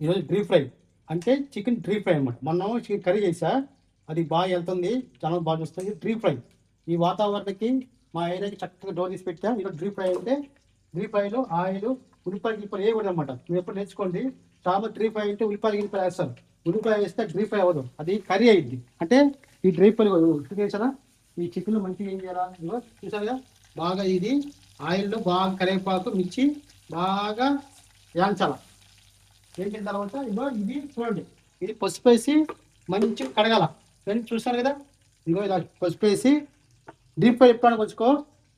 ఈరోజు deep fry అంటే chicken deep fry అనమాట. మనం చికెన్ కర్రీ చేసా, అది బాగా వెళ్తుంది, చాలా బాగా వస్తుంది. డీప్ ఫ్రై ఈ వాతావరణానికి మా ఏరియాకి చక్కగా డోర్ తీసి పెట్టా. ఈరోజు డీప్ ఫ్రై అంటే డీప్ ఫ్రైలో ఆయిల్ ఉల్లిపాయలు గిల్లిపాయలు వేయకూడదు అనమాట. మీరు ఎప్పుడు నేర్చుకోండి. చాలా డీప్ ఫ్రై అంటే ఉల్లిపాయలు గిల్లిపాయలు వేస్తారు. ఉల్లిపాయ వేస్తే డీప్ ఫ్రై అవ్వదు, అది కర్రీ అయ్యింది. అంటే ఈ డీప్ ఫ్రై వేసారా, ఈ చికెన్ మంచిగా ఏం చేయాలా, ఇగో చూసారుగా బాగా ఇది ఆయిల్లో బాగా కరివేపాకు మిర్చి బాగా వేయించాల. వేసిన తర్వాత ఇగో ఇది చూడండి, ఇది పసుపు వేసి మంచిగా కడగాల. ఫ్రెండ్స్ చూస్తారు కదా, ఇగో ఇలా పసుపు వేసి డీప్ ఫ్రై ఎప్పుడైనా కొంచుకో,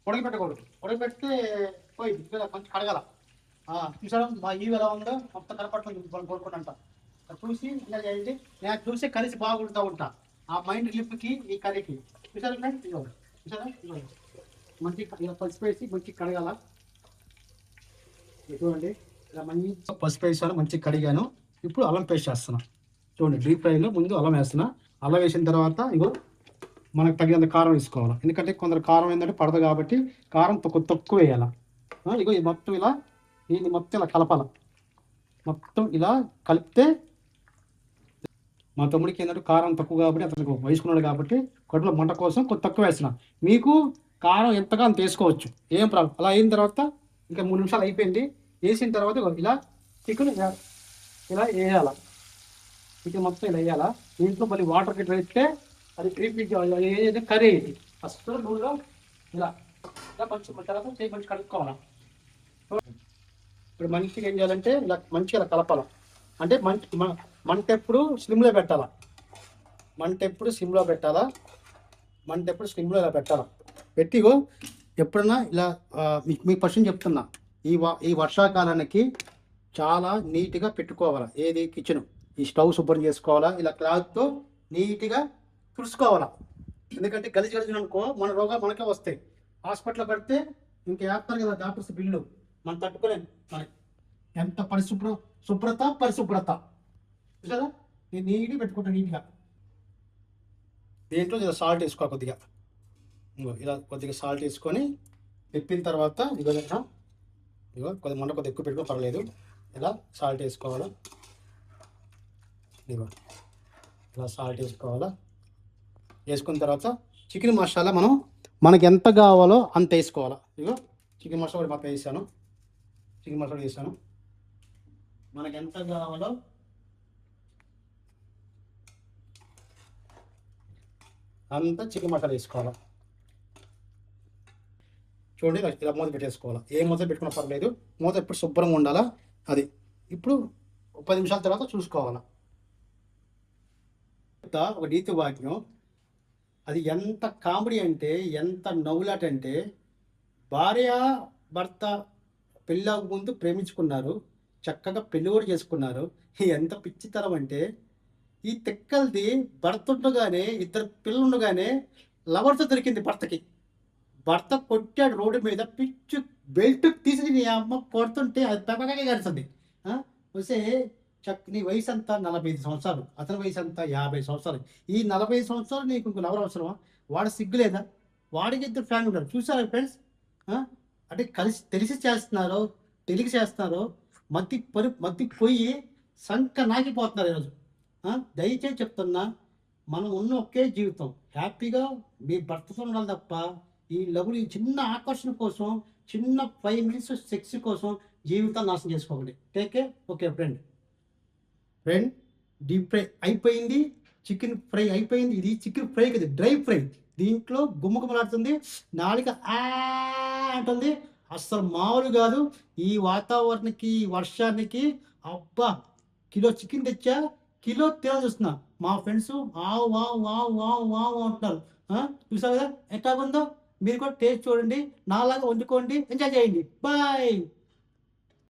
ఉడకబెట్టకూడదు. ఉడకబెడితే పోయి కొంచెం కడగాల. చూసారా మా ఈవి ఎలా ఉందో మొత్తం కనపడుతుంది కోరుకుంటా. చూసి ఇలా చేయండి. నేను చూసి కలిసి బాగుంటూ ఉంటా ఆ మైండ్ రిలీఫ్కి ఈ కర్రీకి. చూసారా ఫ్రెండ్స్, ఇగో చూసారా, ఇగో మంచిగా ఇలా పసుపు వేసి మంచిగా కడగాల. చూడండి ఇలా మంచి పసుపు వేసాను, మంచిగా కడిగాను. ఇప్పుడు అల్లం పేస్ట్ చేస్తున్నా. చూడండి డీప్ ఫ్రైలో ముందు అల్లం వేస్తున్నా. అల్లం వేసిన తర్వాత ఇగో మనకు తగినంత కారం వేసుకోవాలి. ఎందుకంటే కొందరు కారం ఏంటంటే పడదు కాబట్టి కారం తక్కువ వేయాలి. ఇగో ఇది మొత్తం ఇలా దీన్ని మొత్తం ఇలా కలపాల. మొత్తం ఇలా కలిపితే మా తమ్ముడికి ఏంటంటే కారం తక్కువ కాబట్టి అతనికి వేసుకున్నాడు కాబట్టి కడుపులో మంట కోసం కొంచెం తక్కువ వేస్తున్నా. మీకు కారం ఎంతగా అంత వేసుకోవచ్చు, ఏం ప్రాబ్లం. అలా అయిన తర్వాత ఇంకా 3 నిమిషాలు అయిపోయింది. వేసిన తర్వాత ఇలా చికెన్ ఇలా వేయాల. చికెన్ మొత్తం ఇలా వేయాలా. దీంట్లో మళ్ళీ వాటర్ గిట్ల వేస్తే అది ఏదైతే కర్రీ అయింది. ఫస్ట్ నూనెలో ఇలా ఇలా కొంచెం తర్వాత చేయి మంచి కలుపుకోవాలి. ఇప్పుడు మంచిగా ఏం చేయాలంటే ఇలా మంచిగా ఇలా కలపాల. అంటే మంట ఎప్పుడు స్లిమ్లో పెట్టాలా. మంట ఎప్పుడు స్లిమ్లో పెట్టాలా. మంట ఎప్పుడు స్లిమ్లో ఇలా పెట్టాలా. పెట్టిగో ఎప్పుడన్నా ఇలా మీకు ఫస్ట్ చెప్తున్నా, ఈ వర్షాకాలానికి చాలా నీట్గా పెట్టుకోవాలా. ఏది కిచెన్ ఈ స్టవ్ శుభ్రం చేసుకోవాలా. ఇలా క్లాత్తో నీట్గా తుడుచుకోవాలా. ఎందుకంటే గలీజ్ అనుకో మన రోగాలు మనకే వస్తాయి. హాస్పిటల్లో పడితే ఇంకా వేస్తారు కదా డాక్టర్స్ బిల్లు, మనం తట్టుకోలేము. మనకి ఎంత పరిశుభ్రత చూసారా. నేను నీట్గా పెట్టుకుంటాను. నీట్గా దీంట్లో ఇలా సాల్ట్ వేసుకోవాలి కొద్దిగా. ఇలా కొద్దిగా సాల్ట్ వేసుకొని తిప్పిన తర్వాత ఇగో కొద్దిగా మంట కొద్దిగా ఎక్కువ పెట్టుకో పర్లేదు. ఇలా సాల్ట్ వేసుకోవాలా. ఇగో ఇలా సాల్ట్ వేసుకోవాలా. వేసుకున్న తర్వాత చికెన్ మసాలా మనకి ఎంత కావాలో అంత వేసుకోవాలా. ఇగో చికెన్ మసాలా కూడా మొత్తం వేసాను. చికెన్ మసాలా వేసాను. మనకి ఎంత కావాలో అంత చికెన్ మసాలా వేసుకోవాలా. చూడండి ఇలా మూత పెట్టేసుకోవాలా. ఏ మూత పెట్టుకున్నా పర్లేదు, మూత ఎప్పుడు శుభ్రంగా ఉండాలా. అది ఇప్పుడు 10 నిమిషాల తర్వాత చూసుకోవాలా. ఒక నీతి వాక్యం, అది ఎంత కామెడీ అంటే, ఎంత నవ్వులాట అంటే, భార్య భర్త పెళ్ళాక ముందు ప్రేమించుకున్నారు, చక్కగా పెళ్ళి కూడా చేసుకున్నారు. ఎంత పిచ్చితనం అంటే, ఈ తెక్కలది భర్త ఉండగానే, ఇద్దరు పిల్లలు ఉండగానే లవర్తో దొరికింది భర్తకి. భర్త కొట్టాడు రోడ్డు మీద, పిచ్చు బెల్ట్ తీసి నీ అమ్మ కొడుతుంటే అది పెప్పగా కడుతుంది. వస్తే నీ వయసు అంతా 45 సంవత్సరాలు, అతని వయసు అంతా 50 సంవత్సరాలు. ఈ 45 సంవత్సరాలు నీకు ఇంకో లవర్ అవసరమా? వాడు సిగ్గులేదా? వాడికి ఇద్దరు ఫ్యామిలీ ఉన్నారు. చూసారా ఫ్రెండ్స్? అంటే తెలిసి చేస్తున్నారో తెలిసి చేస్తున్నారో మత్తి పోయి సంక నాకిపోతున్నారు ఈరోజు. దయచేసి చెప్తున్నా, మనం ఉన్న ఒకే జీవితం, హ్యాపీగా మీ భర్తతో ఉండాలి తప్ప ఈ లవ్ని చిన్న ఆకర్షణ కోసం, చిన్న 5 మినిట్స్ సెక్స్ కోసం జీవితాన్ని నాశనం చేసుకోకండి. Take care. Okay friend deep fry అయిపోయింది, చికెన్ ఫ్రై అయిపోయింది. ఇది చికెన్ ఫ్రై కదా, డ్రై ఫ్రై. దీంట్లో గుమ్మగుమ్మలాడుతుంది, నాలుక అంటుంది. అస్సలు మామూలు కాదు. ఈ వాతావరణానికి, వర్షానికి అబ్బా కిలో చికెన్ తెచ్చా, కిలో తినాలి చూస్తున్నా. మా friends wow wow wow wow wow అంటున్నారు. చూసారు కదా ఎట్లా ఉందో. మీరు కూడా టేస్ట్ చూడండి, నాలాగా వండుకోండి, ఎంజాయ్ చేయండి. బాయ్.